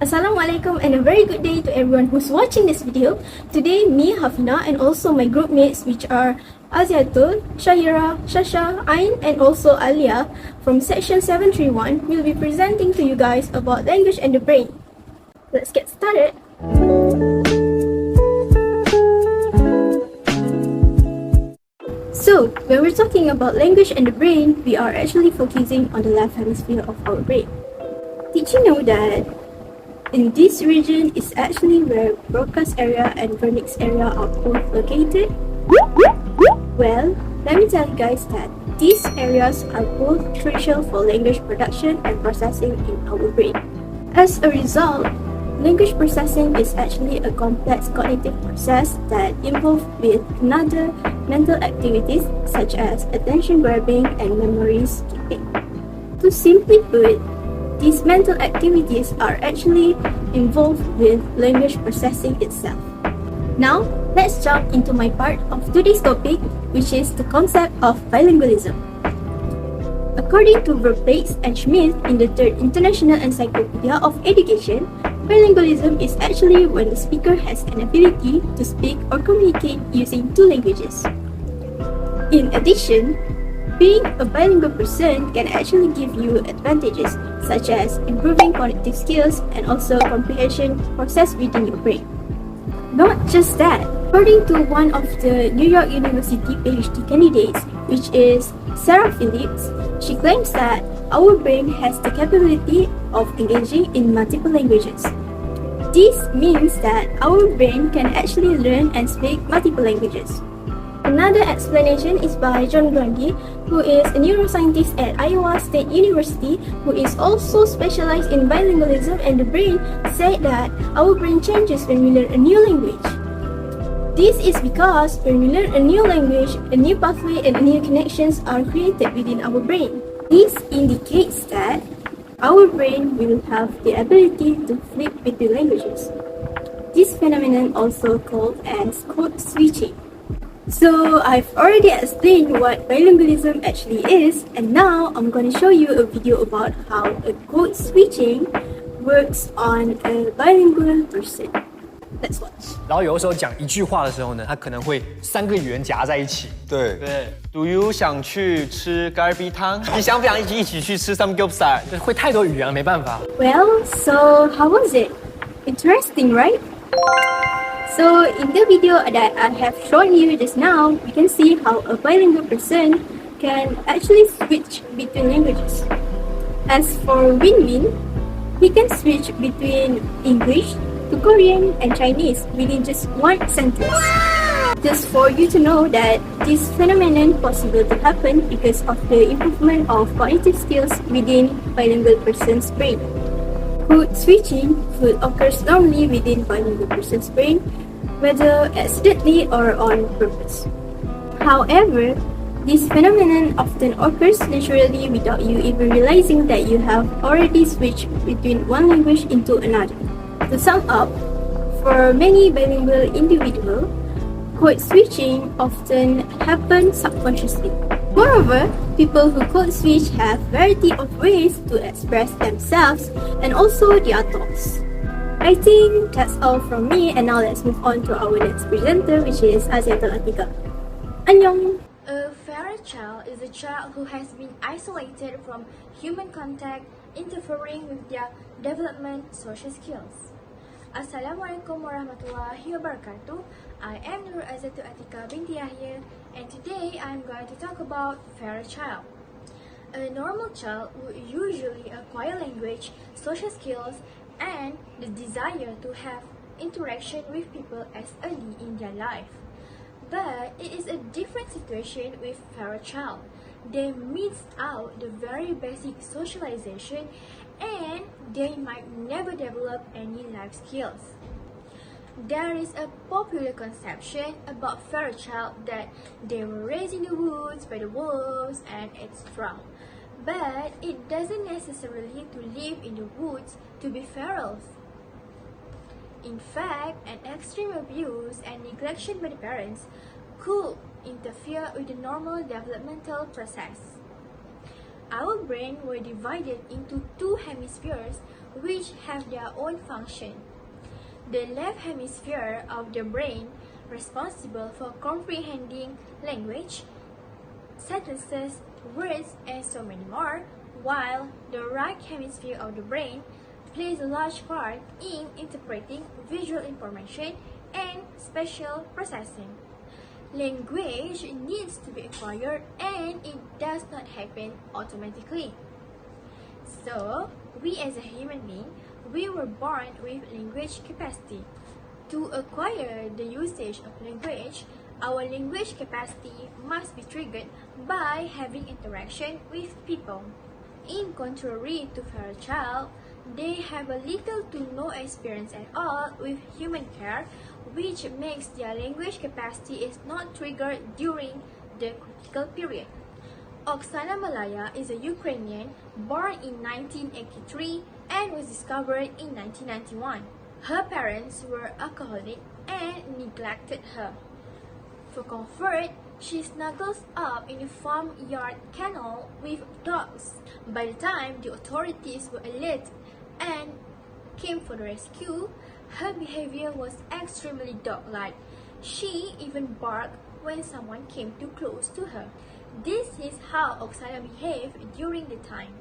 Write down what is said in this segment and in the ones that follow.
Assalamualaikum and a very good day to everyone who's watching this video. Today, me, HAFINAH, and also my group mates, which are AZYATUL, SYAHIRA, SHASHA, AIN, and also ALYA from section 731 will be presenting to you guys about language and the brain. Let's get started. So, when we're talking about language and the brain, we are actually focusing on the left hemisphere of our brain. Did you know that in this region is actually where BROCA'S area and WERNICKE'S area are both located? Well, let me tell you guys that these areas are both crucial for language production and processing in our brain. As a result, language processing is actually a complex cognitive process that involves with another mental activities such as attention grabbing and memories keeping. To simply put, these mental activities are actually involved with language processing itself. Now, let's jump into my part of today's topic, which is the concept of bilingualism. According to Verplates and Schmidt in the Third International Encyclopedia of Education, bilingualism is actually when the speaker has an ability to speak or communicate using two languages. In addition, being a bilingual person can actually give you advantages such as improving cognitive skills and also comprehension process within your brain. Not just that, according to one of the New York University PhD candidates, which is Sarah Phillips, she claims that our brain has the capability of engaging in multiple languages. This means that our brain can actually learn and speak multiple languages. Another explanation is by John Grundy, who is a neuroscientist at Iowa State University, who is also specialized in bilingualism and the brain, said that our brain changes when we learn a new language. This is because when we learn a new language, a new pathway and new connections are created within our brain. This indicates that our brain will have the ability to flip between languages. This phenomenon also called as code switching. So I've already explained what bilingualism actually is, and now I'm going to show you a video about how a code switching works on a bilingual person. Let's watch. 然后有的时候讲一句话的时候呢，它可能会3个语言夹在一起。对对， ，Do you 想去吃咖喱汤？你想不想一起去吃 samgyeopsal？ 会太多语言了，没办法。 Well, so how was it? Interesting, right? So in the video that I have shown you just now, you can see how a bilingual person can actually switch between languages. As for Win-Win, he can switch between English to Korean and Chinese within just one sentence. Just for you to know that this phenomenon possible to happen because of the improvement of cognitive skills within bilingual person's brain. Code switching would occur normally within bilingual person's brain, whether accidentally or on purpose. However, this phenomenon often occurs naturally without you even realizing that you have already switched between one language into another. To sum up, for many bilingual individuals, code switching often happens subconsciously. Moreover, people who code switch have variety of ways to express themselves and also their thoughts. I think that's all from me, and now let's move on to our next presenter, which is AZYATUL ATIQA. Annyeong! A feral child is a child who has been isolated from human contact, interfering with their development social skills. Assalamualaikum warahmatullahi wabarakatuh. I am AZYATUL ATIQA Binti YAHYA, and today I am going to talk about feral child. A normal child would usually acquire language, social skills, and the desire to have interaction with people as early in their life. But it is a different situation with feral child. They miss out the very basic socialization and they might never develop any life skills. There is a popular conception about feral child that they were raised in the woods by the wolves and etc. But it doesn't necessarily to live in the woods to be ferals. In fact, an extreme abuse and neglection by the parents could interfere with the normal developmental process. Our brain were divided into two hemispheres, which have their own function. The left hemisphere of the brain, responsible for comprehending language, sentences, words, and so many more, while the right hemisphere of the brain plays a large part in interpreting visual information and spatial processing. Language needs to be acquired and it does not happen automatically. So, we as a human being, we were born with language capacity. To acquire the usage of language, our language capacity must be triggered by having interaction with people. In contrary to feral child, they have a little to no experience at all with human care, which makes their language capacity is not triggered during the critical period. Oksana Malaya is a Ukrainian born in 1983 and was discovered in 1991. Her parents were alcoholic and neglected her. For comfort, she snuggles up in a farmyard kennel with dogs. By the time the authorities were alerted and came for the rescue, her behavior was extremely dog-like. She even barked when someone came too close to her. This is how Oksana behaved during the time.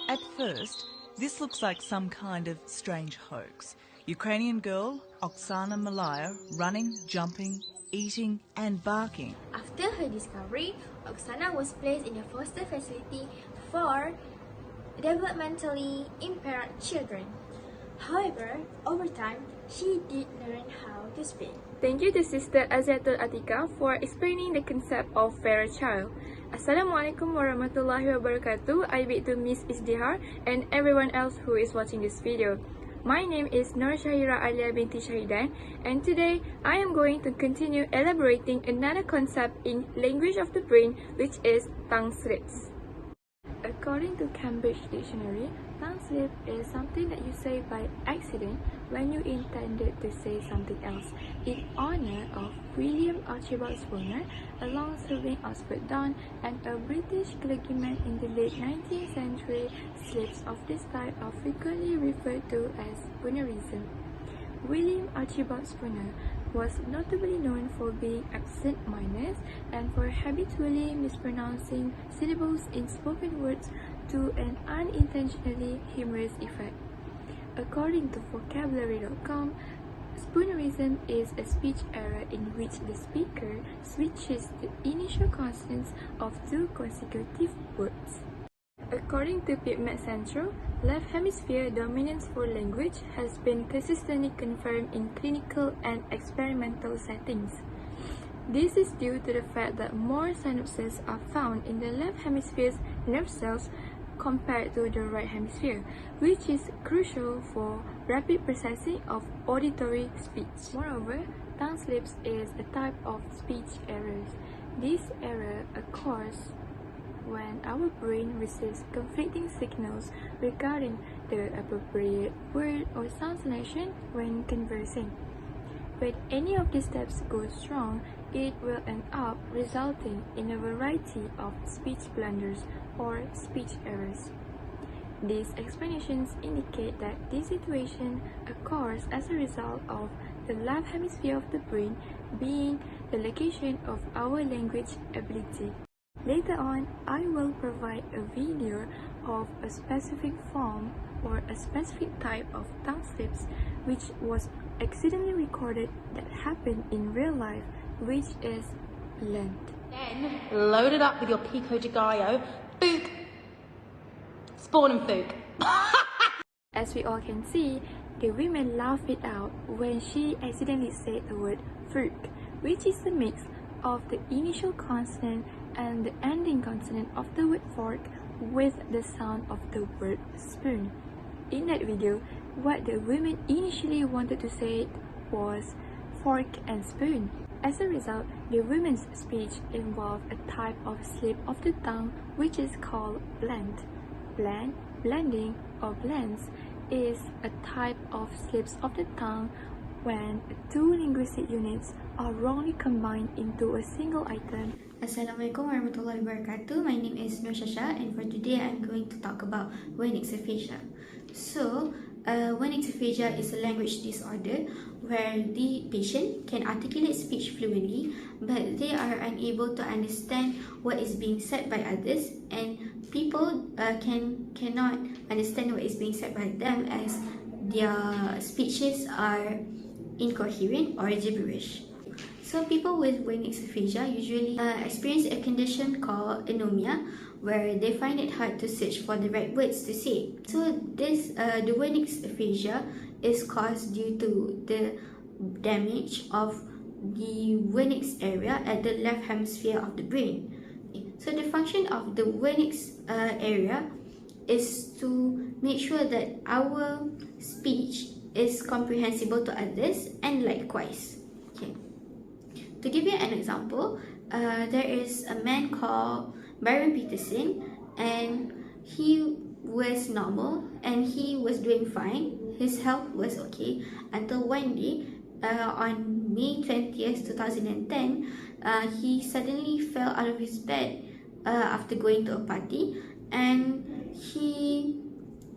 At first, this looks like some kind of strange hoax. Ukrainian girl Oksana Malaya running, jumping, eating and barking. After her discovery, Oksana was placed in a foster facility for developmentally impaired children. However, over time, she did learn how to speak. Thank you to Sister AZYATUL ATIQA for explaining the concept of feral child. Assalamualaikum warahmatullahi wabarakatuh. I beg to Miss Izdihar and everyone else who is watching this video. My name is SYAHIRA ALYA BINTI SHAHIDAN, and today I am going to continue elaborating another concept in language of the brain, which is tongue slips. According to Cambridge Dictionary, tongue slip is something that you say by accident when you intended to say something else. In honor of William Archibald Spooner, a long-serving Oxford Don and a British clergyman in the late 19th century, slips of this type are frequently referred to as Spoonerism. William Archibald Spooner was notably known for being absent-minded and for habitually mispronouncing syllables in spoken words to an unintentionally humorous effect. According to vocabulary.com, Spoonerism is a speech error in which the speaker switches the initial consonants of two consecutive words. According to PubMed Central, left hemisphere dominance for language has been consistently confirmed in clinical and experimental settings. This is due to the fact that more synapses are found in the left hemisphere's nerve cells compared to the right hemisphere, which is crucial for rapid processing of auditory speech. Moreover, tongue slips is a type of speech errors. This error occurs when our brain receives conflicting signals regarding the appropriate word or sound selection when conversing. When any of these steps goes wrong, it will end up resulting in a variety of speech blunders or speech errors. These explanations indicate that this situation occurs as a result of the left hemisphere of the brain being the location of our language ability. Later on, I will provide a video of a specific form or a specific type of tongue slips which was accidentally recorded that happened in real life, which is blend. Then load it up with your pico de gallo, fook, spawn and fook. As we all can see, the women laughed it out when she accidentally said the word fruit, which is the mix of the initial consonant and the ending consonant of the word fork with the sound of the word spoon. In that video, what the women initially wanted to say was fork and spoon. As a result, the women's speech involved a type of slip of the tongue which is called blend. Blending, or blends is a type of slips of the tongue when two linguistic units are wrongly combined into a single item Assalamualaikum warahmatullahi wabarakatuh. My name is SHASHA, and for today I'm going to talk about WERNICKE'S aphasia. So, WERNICKE'S aphasia is a language disorder where the patient can articulate speech fluently, but they are unable to understand what is being said by others, and people cannot understand what is being said by them as their speeches are incoherent or gibberish. So people with WERNICKE'S aphasia usually experience a condition called anomia, where they find it hard to search for the right words to say. So the WERNICKE'S aphasia is caused due to the damage of the Wernicke's area at the left hemisphere of the brain. So the function of the Wernicke's area is to make sure that our speech is comprehensible to others and likewise. Okay. To give you an example, there is a man called Byron Peterson, and he was normal and he was doing fine. His health was okay until one day, on May 20th, 2010, he suddenly fell out of his bed after going to a party, and he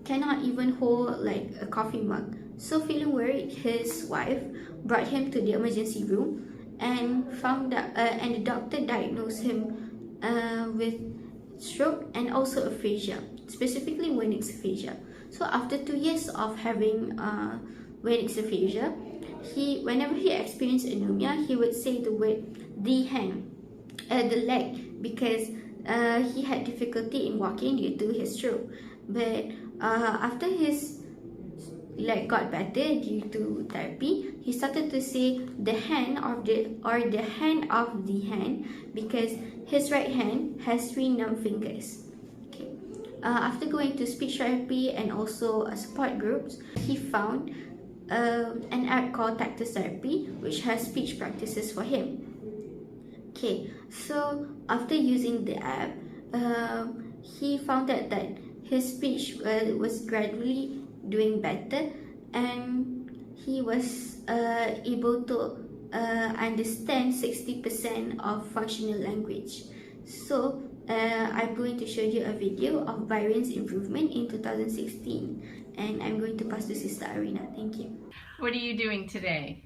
cannot even hold like a coffee mug. So feeling worried, his wife brought him to the emergency room and found that and the doctor diagnosed him with stroke and also aphasia, specifically WERNICKE'S aphasia. So after 2 years of having WERNICKE'S aphasia, whenever he experienced anemia, he would say the word the leg, because he had difficulty in walking due to his stroke. But after his leg got better due to therapy, he started to say the hand of the hand, because his right hand has 3 numb fingers. Okay. After going to speech therapy and also support groups, he found an app called Tactus Therapy, which has speech practices for him. Okay, so after using the app, he found that his speech was gradually doing better, and he was able to understand 60% of functional language. So I'm going to show you a video of Byron's improvement in 2016, and I'm going to pass to Sister Arina. Thank you. What are you doing today?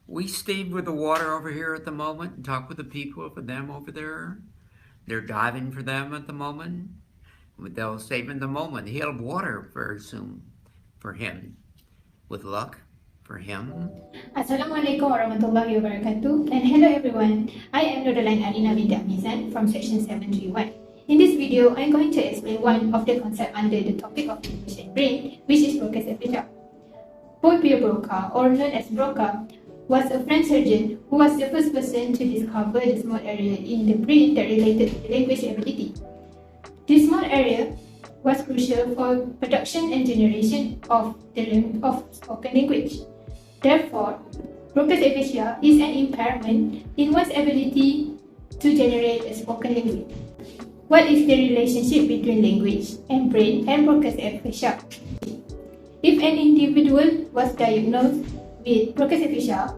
We stayed with the water over here at the moment and talked with the people for them over there. They're diving for them at the moment. They'll save in the moment. He'll have water very soon for him. With luck for him. Assalamualaikum warahmatullahi wabarakatuh, and hello everyone. I am Arina binti AMIZAN from section 731. In this video, I'm going to explain one of the concepts under the topic of language and brain, which is Broca's aphasia. Paul Pierre Broca, or known as Broca, was a French surgeon who was the first person to discover the small area in the brain that related to language ability. This small area was crucial for production and generation of spoken language. Therefore, Broca's aphasia is an impairment in one's ability to generate a spoken language. What is the relationship between language and brain and Broca's aphasia? If an individual was diagnosed with Broca's aphasia,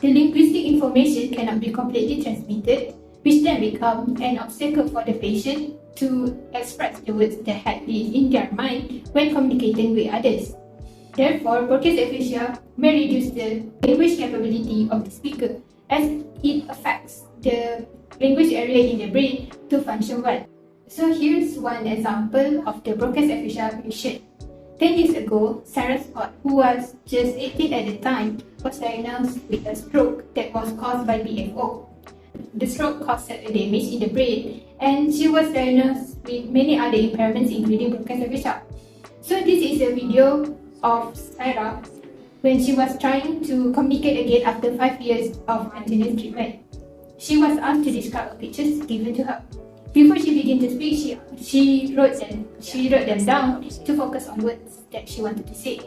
the linguistic information cannot be completely transmitted, which then becomes an obstacle for the patient to express the words that had been in their mind when communicating with others. Therefore, Broca's aphasia may reduce the language capability of the speaker, as it affects the language area in the brain to function well. So here's one example of the Broca's aphasia patient. 10 years ago, Sarah Scott, who was just 18 at the time, was diagnosed with a stroke that was caused by BFO. The stroke caused a damage in the brain, and she was diagnosed with many other impairments including Broca's aphasia. So this is a video of Sarah when she was trying to communicate again after 5 years of continuous treatment. She was asked to describe pictures given to her. Before she began to speak, she wrote them down to focus on words that she wanted to say.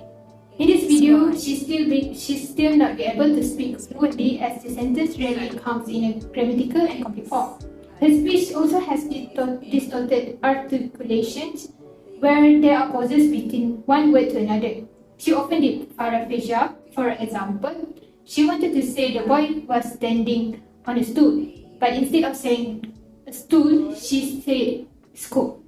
In this video, she still not be able to speak fluently, as the sentence rarely comes in a grammatical and complete form. Her speech also has distorted articulations, where there are pauses between one word to another. She often did paraphasia. For example, she wanted to say the boy was standing on a stool, but instead of saying stool, she said scoop.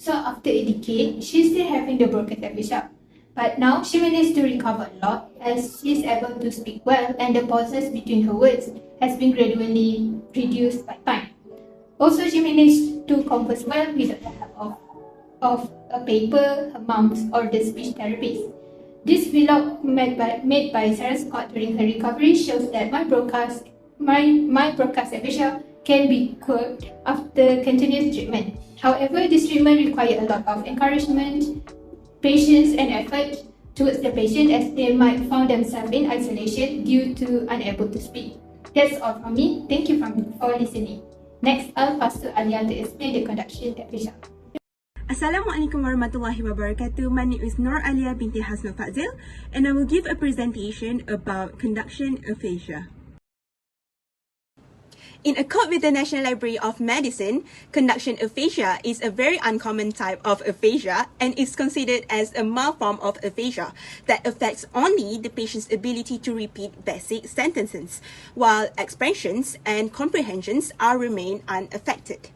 So after a decade, she's still having the broken aphasia. But now she managed to recover a lot as she's able to speak well and the pauses between her words has been gradually reduced by time. Also, she managed to converse well without the help of a paper, her mums, or the speech therapist. This vlog made by Sarah Scott during her recovery shows that my BROCA'S aphasia can be cured after continuous treatment. However, this treatment requires a lot of encouragement, patience, and effort towards the patient as they might find themselves in isolation due to unable to speak. That's all from me. Thank you for listening. Next, I'll pass to ALYA to explain the conduction aphasia. Assalamualaikum warahmatullahi wabarakatuh. My name is NURALIYAH binti FADZIL and I will give a presentation about conduction aphasia. In accord with the National Library of Medicine, conduction aphasia is a very uncommon type of aphasia and is considered as a mild form of aphasia that affects only the patient's ability to repeat basic sentences, while expressions and comprehensions remain unaffected.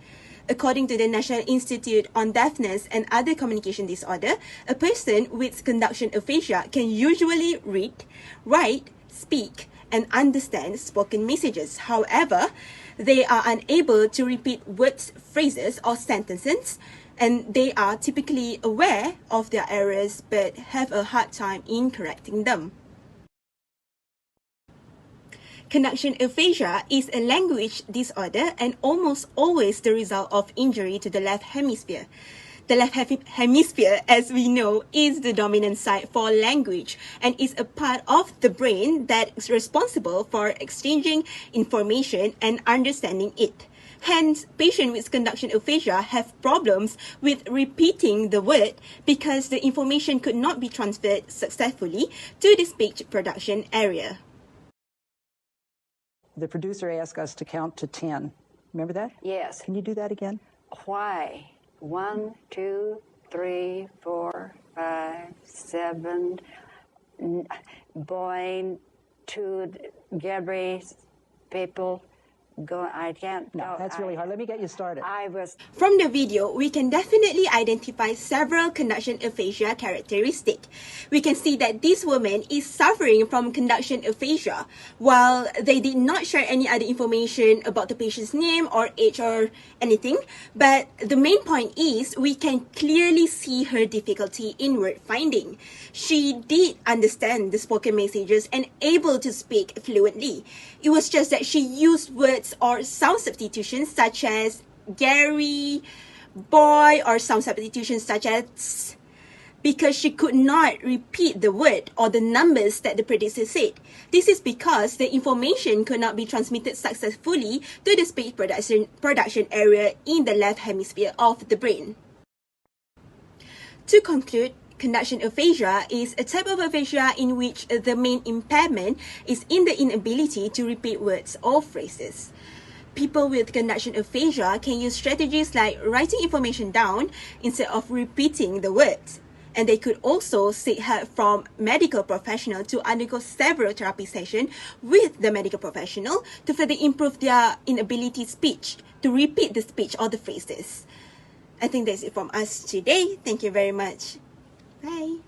According to the National Institute on Deafness and Other Communication Disorder, a person with conduction aphasia can usually read, write, speak, and understand spoken messages. However, they are unable to repeat words, phrases, or sentences, and they are typically aware of their errors but have a hard time in correcting them. Conduction aphasia is a language disorder and almost always the result of injury to the left hemisphere. The left hemisphere, as we know, is the dominant side for language and is a part of the brain that is responsible for exchanging information and understanding it. Hence, patients with conduction aphasia have problems with repeating the word because the information could not be transferred successfully to the speech production area. The producer asked us to count to 10. Remember that? Yes. Can you do that again? Why? 1, 2, 3, 4, 5, 7. Boing to Gabby people. Go. I can't. No, that's really hard. Let me get you started. From the video, we can definitely identify several conduction aphasia characteristics. We can see that this woman is suffering from conduction aphasia, while they did not share any other information about the patient's name or age or anything. But the main point is we can clearly see her difficulty in word finding. She did understand the spoken messages and able to speak fluently. It was just that she used words or sound substitutions such as Gary, boy, or sound substitutions such as because she could not repeat the word or the numbers that the producer said. This is because the information could not be transmitted successfully to the speech production area in the left hemisphere of the brain. To conclude, conduction aphasia is a type of aphasia in which the main impairment is in the inability to repeat words or phrases. People with conduction aphasia can use strategies like writing information down instead of repeating the words. And they could also seek help from medical professionals to undergo several therapy sessions with the medical professional to further improve their inability to repeat the speech or the phrases. I think that's it from us today. Thank you very much. Bye.